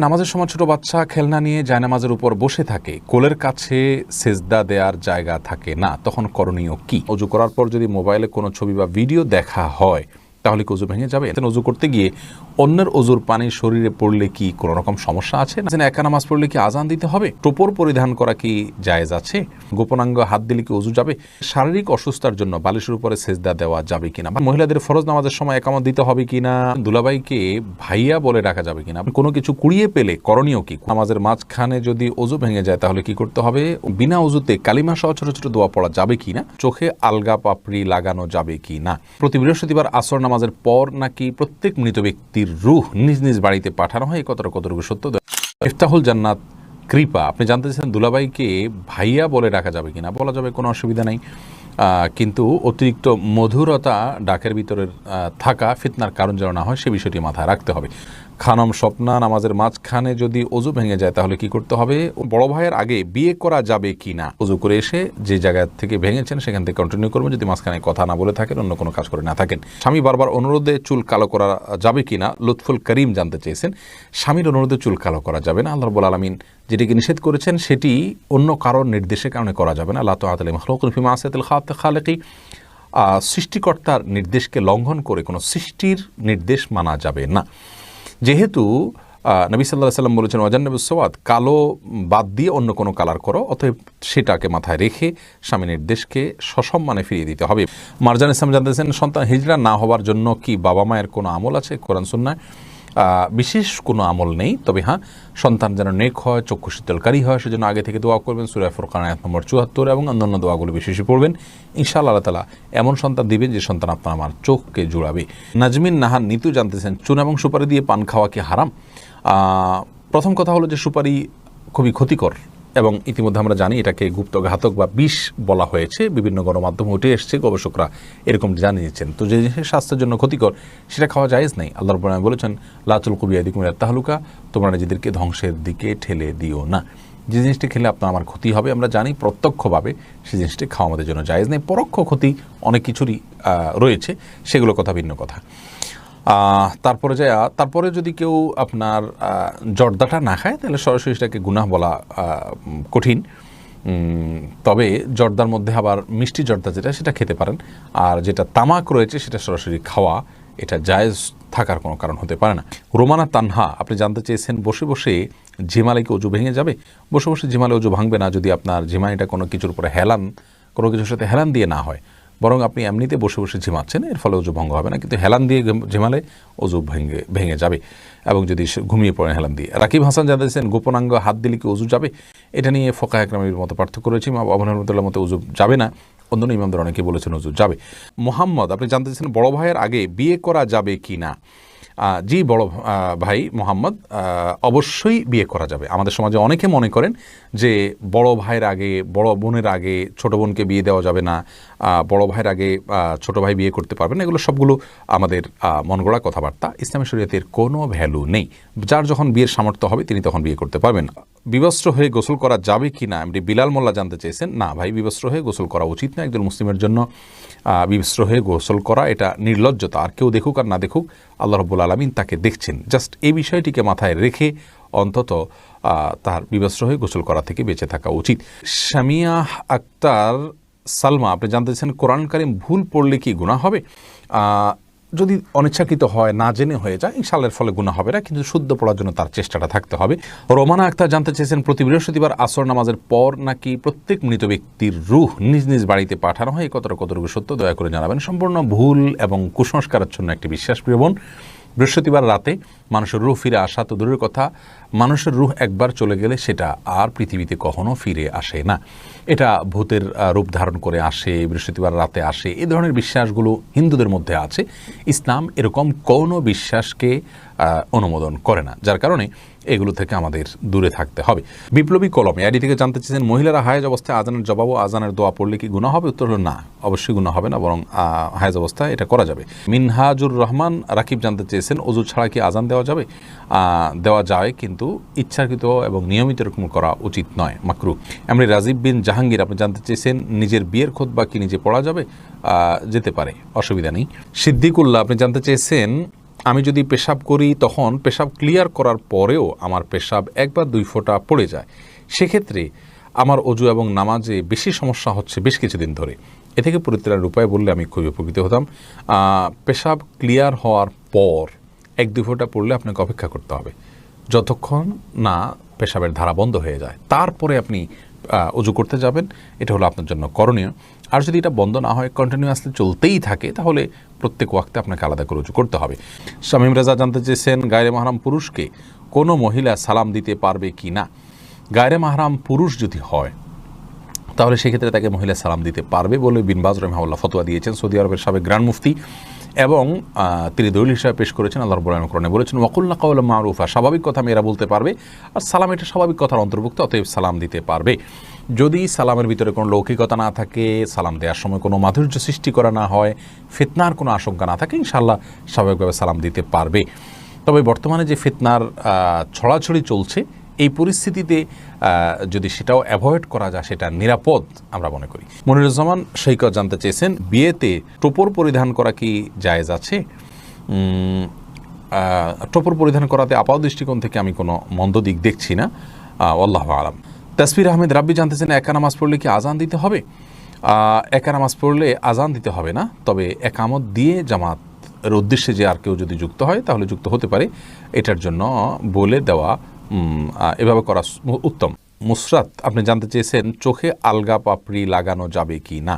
নামাজের সময় ছোট বাচ্চা খেলনা নিয়ে জায়নামাজের উপর বসে থাকে, কোলের কাছে সেজদা দেওয়ার জায়গা থাকে না, তখন করণীয় কি? ওযু করার পর যদি মোবাইলে কোনো ছবি বা ভিডিও দেখা হয় তাহলে কি ওযু ভেঙে যাবে? ওযু করতে গিয়ে অন্যের ওযুর পানি শরীরে পড়লে কি কোনো রকম সমস্যা আছে? একা নামাজ পড়লে কি আজান দিতে হবে? টোপর পরিধান করা কি জায়েজ আছে? গোপনাঙ্গ হাত দিলে কি ওযু যাবে? শারীরিক অসুস্থতার জন্য বালিশের উপরে সেজদা দেওয়া যাবে কিনা? মহিলাদের ফরজ নামাজের সময় একামত দিতে হবে কিনা? দুলাভাইকে ভাইয়া বলে ডাকা যাবে কিনা? কোনো কিছু কুড়িয়ে পেলে করণীয় কি? নামাজের মাঝখানে যদি ওযু ভেঙে যায় তাহলে কি করতে হবে? বিনা ওযুতে কালিমা সহ ছোট ছোট দোয়া পড়া যাবে কিনা? চোখে আলগা পাপড়ি লাগানো যাবে কিনা? প্রতি বৃহস্পতিবার আসর নামাজের পর নাকি প্রত্যেক মৃত ব্যক্তির রূহ নিজ নিজ বাড়িতে পাঠানো হয়, কতটুকু সত্য? ইফতাহুল জান্নাত কৃপা, আপনি জানতে চাইছেন দুলাভাইকে ভাইয়া বলে ডাকা যাবে কিনা? বলা যাবে, কোনো অসুবিধা নাই, কিন্তু অতিরিক্ত মধুরতা ডাকের ভিতরে থাকা ফিতনার কারণ যেন না হয় সে বিষয়টি মাথায় রাখতে হবে। খানম স্বপ্না, নামাজের মাঝখানে যদি ওযু ভেঙে যায় তাহলে কি করতে হবে? বড় ভাইয়ের আগে বিয়ে করা যাবে কি না? ওযু করে এসে যে জায়গা থেকে ভেঙেছেন সেখান থেকে কন্টিনিউ করবেন, যদি মাঝখানে কথা না বলে থাকেন, অন্য কোনো কাজ করে না থাকেন। স্বামী বারবার অনুরোধে চুল কালো করা যাবে কি না? লুৎফুল করিম জানতে চেয়েছেন, স্বামীর অনুরোধে চুল কালো করা যাবে না। আল্লাহ রাব্বুল আলামিন যেটিকে নিষেধ করেছেন সেটি অন্য কারোর নির্দেশের কারণে করা যাবে না। লা তাআতা লিমাখলুকিন ফি মাসিয়াতিল খালিকি, সৃষ্টিকর্তার নির্দেশকে লঙ্ঘন করে কোনো সৃষ্টির নির্দেশ মানা যাবে না। যেহেতু নবী সাল্লাল্লাহু আলাইহি ওয়াসাল্লাম বলেছেন ওয়াজান্নাবুস সাওয়াদ, কালো বাদ দিয়ে অন্য কোনো কালার করো, অতএব সেটাকে মাথায় রেখে স্বামী নির্দেশকে সসম্মানে ফিরিয়ে দিতে হবে। মারজান ইসলাম জানতেছেন, সন্তান হিজড়া না হওয়ার জন্য কি বাবা মায়ের কোনো আমল আছে? কোরআন সুন্নাহ বিশেষ কোনো আমল নেই, তবে হ্যাঁ, সন্তান যেন নেক হয়, চক্ষু শীতলকারী হয়, সেজন্য আগে থেকে দোয়া করবেন। সূরা ফুরকান আয়াত নম্বর ৭৪ এবং অন্যান্য দোয়াগুলো বেশি বেশি পড়বেন। ইনশাআল্লাহ আল্লাহ তাআলা এমন সন্তান দিবেন যে সন্তান আপনার আমার চোখকে জুড়াবে। নাজমিন নাহার নিতু জানতেছেন, চুন এবং সুপারি দিয়ে পান খাওয়া কি হারাম? প্রথম কথা হলো যে সুপারি খুবই ক্ষতিকর এবং ইতিমধ্যে আমরা জানি এটাকে গুপ্ত ঘাতক বা বিষ বলা হয়েছে, বিভিন্ন গণমাধ্যমে উঠে এসছে, গবেষকরা এরকম জানিয়েছেন। তো যে জিনিস স্বাস্থ্যের জন্য ক্ষতিকর সেটা খাওয়া জায়েজ নেই। আল্লাহ রাব্বুল আলামিন বলেছেন, লা তুলকু বিআইদিকুম ইলা তাহলুকা, তোমরা নিজেদেরকে ধ্বংসের দিকে ঠেলে দিও না। যে জিনিসটি খেলে আপনার আমার ক্ষতি হবে আমরা জানি, প্রত্যক্ষভাবে সেই জিনিসটি খাওয়া আমাদের জন্য জায়েজ নেই। পরোক্ষ ক্ষতি অনেক কিছুরই রয়েছে, সেগুলোর কথা ভিন্ন কথা। তারপরে যদি কেউ আপনার জর্দাটা না খায় তাহলে সরাসরি সেটাকে গুনাহ বলা কঠিন। তবে জর্দার মধ্যে আবার মিষ্টি জর্দা যেটা, সেটা খেতে পারেন। আর যেটা তামাক রয়েছে সেটা সরাসরি খাওয়া, এটা জায়েজ থাকার কোনো কারণ হতে পারে না। রোমানা তানহা, আপনি জানতে চেয়েছেন বসে বসে ঝিমালে কি ওযু ভেঙে যাবে? বসে বসে ঝিমালে ওযু ভাঙবে না, যদি আপনার ঝিমানিটা কোনো কিছুর উপরে কোনো কিছুর সাথে হেলান দিয়ে না হয়, বরং আপনি এমনিতে বসে বসে ঝিমাচ্ছেন, এর ফলে ওযু ভঙ্গ হবে না। কিন্তু হেলান দিয়ে ঝিমালে ওযু ভেঙে যাবে, এবং যদি ঘুমিয়ে পড়েন হেলান দিয়ে। রাকিব হাসান জানতেছেন, গোপনাঙ্গ হাত দিলে কি ওযু যাবে? এটা নিয়ে ফোকাহে কেরামের মতো পার্থক্য রয়েছে। ইমাম আবু হানিফার মতে ওযু যাবে না, অন্য ইমামদের অনেকে বলেছেন ওযু যাবে। মোহাম্মদ, আপনি জানতে চাইছেন বড় ভাইয়ের আগে বিয়ে করা যাবে কি না? জি বড় ভাই মোহাম্মদ, অবশ্যই বিয়ে করা যাবে। আমাদের সমাজে অনেকে মনে করেন যে বড় ভাইয়ের আগে, বড় বোনের আগে ছোট বোনকে বিয়ে দেওয়া যাবে না, বড় ভাইয়ের আগে ছোট ভাই বিয়ে করতে পারবে না। এগুলো সবগুলো আমাদের মনগড়া কথাবার্তা। ইসলামী শরীয়তের কোনো ভ্যালু নেই। যার যখন বিয়ের সামর্থ্য হবে তিনি তখন বিয়ে করতে পারবেন। বিবস্ত্র হয়ে গোসল করা যাবে কি না? এমনি বিলাল মোল্লা জানতে চেয়েছেন, না ভাই, বিবস্ত্র হয়ে গোসল করা উচিত না। একজন মুসলিমের জন্য বিবস্ত্র হয়ে গোসল করা এটা নির্লজ্জতা। আর কেউ দেখুক আর না দেখুক, আল্লাহ রাব্বুল আলামিন তাকে দেখছেন। জাস্ট এই বিষয়টিকে মাথায় রেখে অন্তত তার বিবস্ত্র হয়ে গোসল করা থেকে বেঁচে থাকা উচিত। শামিয়া আক্তার সালমা, আপনি জানতে চাইছেন কোরআন কারীম ভুল পড়লে কি গুনাহ হবে? যদি অনিচ্ছাকৃত হয়, না জেনে হয়ে যায়, ইনশাআল্লাহ এর ফলে গুনাহ হবে না, কিন্তু শুদ্ধ পড়ার জন্য তার চেষ্টাটা থাকতে হবে। রোমানা আক্তার জানতে চেয়েছেন, প্রতি বৃহস্পতিবার আসর নামাজের পর নাকি প্রত্যেক মৃত ব্যক্তির রূহ নিজ নিজ বাড়িতে পাঠানো হয়, কতটুকু সত্য দয়া করে জানাবেন। সম্পূর্ণ ভুল এবং কুসংস্কারাচ্ছন্ন একটি বিশ্বাস, প্রিয় বোন। বৃহস্পতিবার রাতে মানুষের রূহ ফিরে আসা তো দূরের কথা, মানুষের রূহ একবার চলে গেলে সেটা আর পৃথিবীতে কখনো ফিরে আসে না। এটা ভূতের রূপ ধারণ করে আসে, বৃহস্পতিবার রাতে আসে, এই ধরনের বিশ্বাসগুলো হিন্দুদের মধ্যে আছে। ইসলাম এরকম কোনো বিশ্বাসকে অনুমোদন করে না, যার কারণে এগুলো থেকে আমাদের দূরে থাকতে হবে। বিপ্লবী কলম আইডি থেকে জানতে চেয়েছেন, মহিলারা হায়েজ অবস্থায় আজানের জবাব ও আজানের দোয়া পড়লে কি গুনাহ হবে? উত্তর হলো না, অবশ্যই গুনাহ হবে না, বরং হায়েজ অবস্থায় এটা করা যাবে। মিনহাজুর রহমান রাকিব জানতে চেয়েছেন, ওযু ছাড়া কি আজান দেওয়া যাবে? দেওয়া যায়, কিন্তু ইচ্ছাকৃত এবং নিয়মিত এরকম করা উচিত নয়, মাকরুহ। এমনি রাজীব বিন জাহাঙ্গীর, আপনি জানতে চেয়েছেন নিজের বিয়ের খুতবা কি নিজে পড়া যাবে? যেতে পারে, অসুবিধা নেই। সিদ্দিকুল্লাহ, আপনি জানতে চেয়েছেন আমি যদি পেশাব করি তখন পেশাব ক্লিয়ার করার পরেও আমার পেশাব 1 বা 2 ফোঁটা পড়ে যায়, সেক্ষেত্রে আমার অজু এবং নামাজে বেশি সমস্যা হচ্ছে বেশ কিছুদিন ধরে। এ থেকে পরিত্রাণের উপায় বললে আমি খুবই উপকৃত হতাম। পেশাব ক্লিয়ার হওয়ার পর 1-2 ফোঁটা পড়লে আপনাকে অপেক্ষা করতে হবে যতক্ষণ না পেশাবের ধারা বন্ধ হয়ে যায়, তারপরে আপনি অজু করতে যাবেন। এটা হলো আপনার জন্য করণীয়। আর যদি এটা বন্ধ না হয়, কন্টিনিউয়াসলি চলতেই থাকে, তাহলে প্রত্যেক ওয়াক্তে আপনাকে আলাদা করে উজু করতে হবে। শামীম রাজা জানতে চেয়েছেন, গায়রে মাহরাম পুরুষকে কোনো মহিলা সালাম দিতে পারবে কি না। গায়রে মাহরাম পুরুষ যদি হয় তাহলে সেক্ষেত্রে তাকে মহিলা সালাম দিতে পারবে বলে বিন বাজ রাহিমাহুল্লাহ ফতোয়া দিয়েছেন, সৌদি আরবের সাবেক গ্র্যান্ড মুফতি, এবং তিনি দলিল হিসাবে পেশ করেছেন। আল্লাহ রাব্বুল আলামিন কোরআনে বলেছেন, ওয়াকুলনা কাওলাম মারুফা, স্বাভাবিক কথা মেয়েরা বলতে পারবে, আর সালাম এটা স্বাভাবিক কথার অন্তর্ভুক্ত, অতএব সালাম দিতে পারবে। যদি সালামের ভিতরে কোনো লৌকিকতা না থাকে, সালাম দেওয়ার সময় কোনো মাধুর্য সৃষ্টি করা না হয়, ফিতনার কোনো আশঙ্কা না থাকে, ইনশাআল্লাহ স্বাভাবিকভাবে সালাম দিতে পারবে। তবে বর্তমানে যে ফিতনার ছড়াছড়ি চলছে, এই পরিস্থিতিতে যদি সেটাও অ্যাভয়েড করা যায় সেটা নিরাপদ আমরা মনে করি। মনিরুজ্জামান সৈকত জানতে চেয়েছেন, বিয়েতে টোপর পরিধান করা কি জায়েজ আছে? টোপর পরিধান করাতে আপাত দৃষ্টিকোণ থেকে আমি কোনো মন্দ দিক দেখছি না, আল্লাহু আলাম। তাসফির আহমেদ রাব্বি জানতেছেন, একা নামাজ পড়লে কি আজান দিতে হবে? একা নামাজ পড়লে আজান দিতে হবে না, তবে একামত দিয়ে জামাতের উদ্দেশ্যে যে আর কেউ যদি যুক্ত হয় তাহলে যুক্ত হতে পারে, এটার জন্য বলে দেওয়া এভাবে করা উত্তম। মুসরাত আপনি জানতে চেয়েছেন, চোখে আলগা পাপড়ি লাগানো যাবে কি না।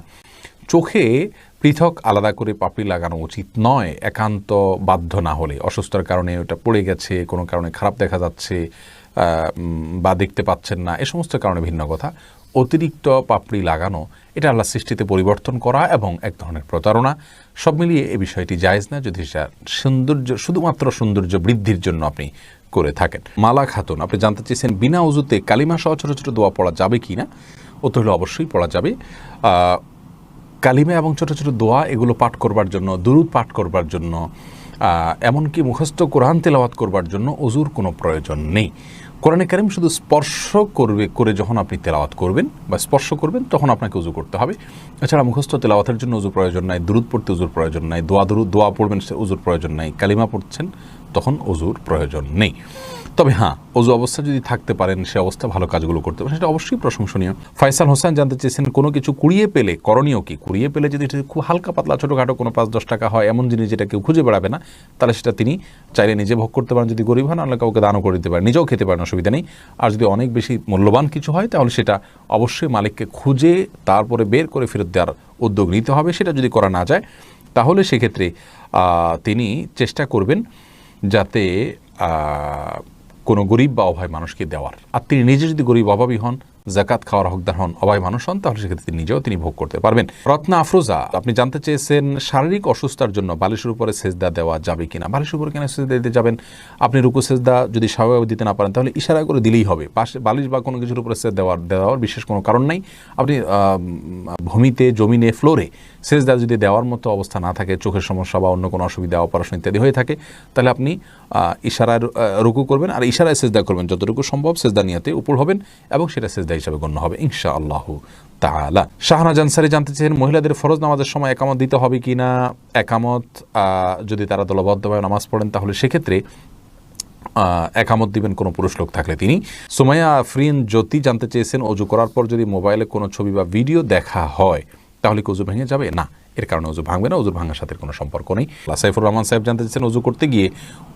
চোখে পৃথক আলাদা করে পাপড়ি লাগানো উচিত নয়, একান্ত বাধ্য না হলে। অসুস্থতার কারণে ওটা পড়ে গেছে, কোনো কারণে খারাপ দেখা যাচ্ছে বা দেখতে পাচ্ছেন না, এ সমস্ত কারণে ভিন্ন কথা। অতিরিক্ত পাপড়ি লাগানো এটা আল্লাহর সৃষ্টিতে পরিবর্তন করা এবং এক ধরনের প্রতারণা। সব মিলিয়ে এই বিষয়টি জায়েজ না, যদি সৌন্দর্য শুধুমাত্র সৌন্দর্য বৃদ্ধির জন্য আপনি করে থাকেন। মালা খাতুন আপনি জানতে চেয়েছেন, বিনা উজুতে কালিমা সহ ছোটো ছোটো দোয়া পড়া যাবে কি না। উত্তর হলো অবশ্যই পড়া যাবে। কালিমা এবং ছোটো ছোটো দোয়া এগুলো পাঠ করবার জন্য, দুরূদ পাঠ করবার জন্য, এমনকি মুখস্থ কোরআন তেলাওয়াত করবার জন্য অজুর কোনো প্রয়োজন নেই। কোরআনে কারীম শুধু স্পর্শ করে যখন আপনি তেলাওয়াত করবেন বা স্পর্শ করবেন তখন আপনাকে উজু করতে হবে। এছাড়া মুখস্থ তেলাওয়াতের জন্য উজুর প্রয়োজন নাই, দুরূদ পড়তে উজুর প্রয়োজন নাই, দোয়া পড়বেন উজুর প্রয়োজন নাই, কালিমা পড়ছেন তখন অজুর প্রয়োজন নেই। তবে হ্যাঁ, অজু অবস্থা যদি থাকতে পারেন, সে অবস্থা ভালো কাজগুলো করতে পারেন, সেটা অবশ্যই প্রশংসনীয়। ফয়সাল হোসেন জানতে চেয়েছেন, কোনো কিছু কুড়িয়ে পেলে করণীয় কি? কুড়িয়ে পেলে যদি খুব হালকা পাতলা ছোটোখাটো কোনো 5-10 টাকা হয়, এমন জিনিস যেটা কেউ খুঁজে বেড়াবে না, তাহলে সেটা তিনি চাইলে নিজে ভোগ করতে পারেন, যদি গরিব হন, আল্লাহ কাউকে দানও করে দিতে পারেন, নিজেও খেতে পারেন, অসুবিধা নেই। আর যদি অনেক বেশি মূল্যবান কিছু হয় তাহলে সেটা অবশ্যই মালিককে খুঁজে তারপরে বের করে ফেরত দেওয়ার উদ্যোগ নিতে হবে। সেটা যদি করা না যায় তাহলে সেক্ষেত্রে তিনি চেষ্টা করবেন যাতে কোনো গরিব বা অভাবী মানুষকে দেওয়ার। আর তিনি নিজে যদি গরিব অভাবী হন, জাকাত খাওয়ার হকদার হন, অভাবী মানুষ হন, তাহলে সেক্ষেত্রে নিজেও তিনি ভোগ করতে পারবেন। রত্না আফরোজা আপনি জানতে চেয়েছেন, শারীরিক অসুস্থতার জন্য বালিশের উপরে সেজদা দেওয়া যাবে কিনা। বালিশের উপরে কেন সেজদা দিতে যাবেন? আপনি রুকু সেজদা যদি স্বাভাবিকভাবে দিতে না পারেন তাহলে ইশারা করে দিলেই হবে। পাশে বালিশ বা কোনো কিছুর উপরে সেজদা দেওয়ার বিশেষ কোনো কারণ নাই। আপনি ভূমিতে, জমিনে, ফ্লোরে সেজদা যদি দেওয়ার মতো অবস্থা না থাকে, চোখের সমস্যা বা অন্য কোনো অসুবিধা, অপারেশন ইত্যাদি হয়ে থাকে, তাহলে আপনি ইশারায় রুকু করবেন আর ইশারায় সেজদা করবেন, যতটুকু সম্ভব সেজদা নিয়তে উপর হবেন এবং সেটা সেজদা হিসাবে গণ্য হবে ইনশাআল্লাহু তাআলা। শাহনাজ আনসারী জানতে চেয়েছেন, মহিলাদের ফরজ নামাজের সময় একামত দিতে হবে কি না। একামত যদি তারা দলবদ্ধভাবে নামাজ পড়েন তাহলে সেক্ষেত্রে একামত দিবেন কোনো পুরুষ লোক থাকলে তিনি। সুমাইয়া আফরিন জ্যোতি জানতে চেয়েছেন, অজু করার পর যদি মোবাইলে কোনো ছবি বা ভিডিও দেখা হয় তাহলে কি অজু ভেঙে যাবে? না, এর কারণে অজু ভাঙবে না, অজুর ভাঙার সাথে কোনো সম্পর্ক নেই। সাইফুর রহমান সাহেব জানতে চেয়েছেন, অজু করতে গিয়ে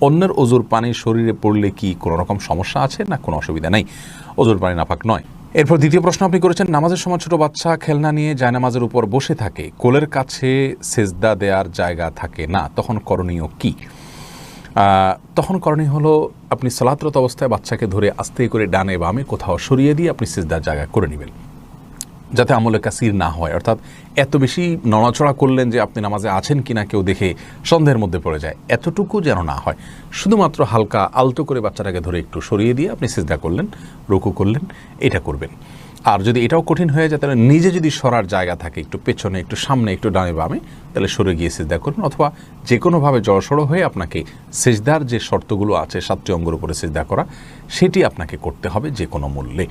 অন্যের অজুর পানি শরীরে পড়লে কি কোনো রকম সমস্যা আছে? না, কোনো অসুবিধা নেই, অজুর পানি নাপাক নয়। এরপর দ্বিতীয় প্রশ্ন আপনি করেছেন, নামাজের সময় ছোট বাচ্চা খেলনা নিয়ে জায়নামাজের উপর বসে থাকে, কোলের কাছে সেজদা দেওয়ার জায়গা থাকে না, তখন করণীয় কি? তখন করণীয় হলো, আপনি সালাতরত অবস্থায় বাচ্চাকে ধরে আস্তে করে ডানে বামে কোথাও সরিয়ে দিয়ে আপনি সেজদার জায়গা করে নেবেন, যাতে আমলে কাসির না হয়। অর্থাৎ এত বেশি নড়াচড়া করলেন যে আপনি নামাজে আছেন কিনা কেউ দেখে সন্দেহের মধ্যে পড়ে যায়, এতটুকু যেন না হয়। শুধুমাত্র হালকা আলতো করে বাচ্চাটাকে ধরে একটু সরিয়ে দিয়ে আপনি সিজদা করলেন, রুকু করলেন, এটা করবেন। আর যদি এটাও কঠিন হয়ে যায় তাহলে নিজে যদি সরার জায়গা থাকে, একটু পেছনে, একটু সামনে, একটু ডানে বামে, তাহলে সরে গিয়ে সিজদা করুন। অথবা যে কোনোভাবে জড়সড় হয়ে আপনাকে সিজদার যে শর্তগুলো আছে 7টি অঙ্গের উপরে সিজদা করা, সেটি আপনাকে করতে হবে যে কোনো মূল্যে।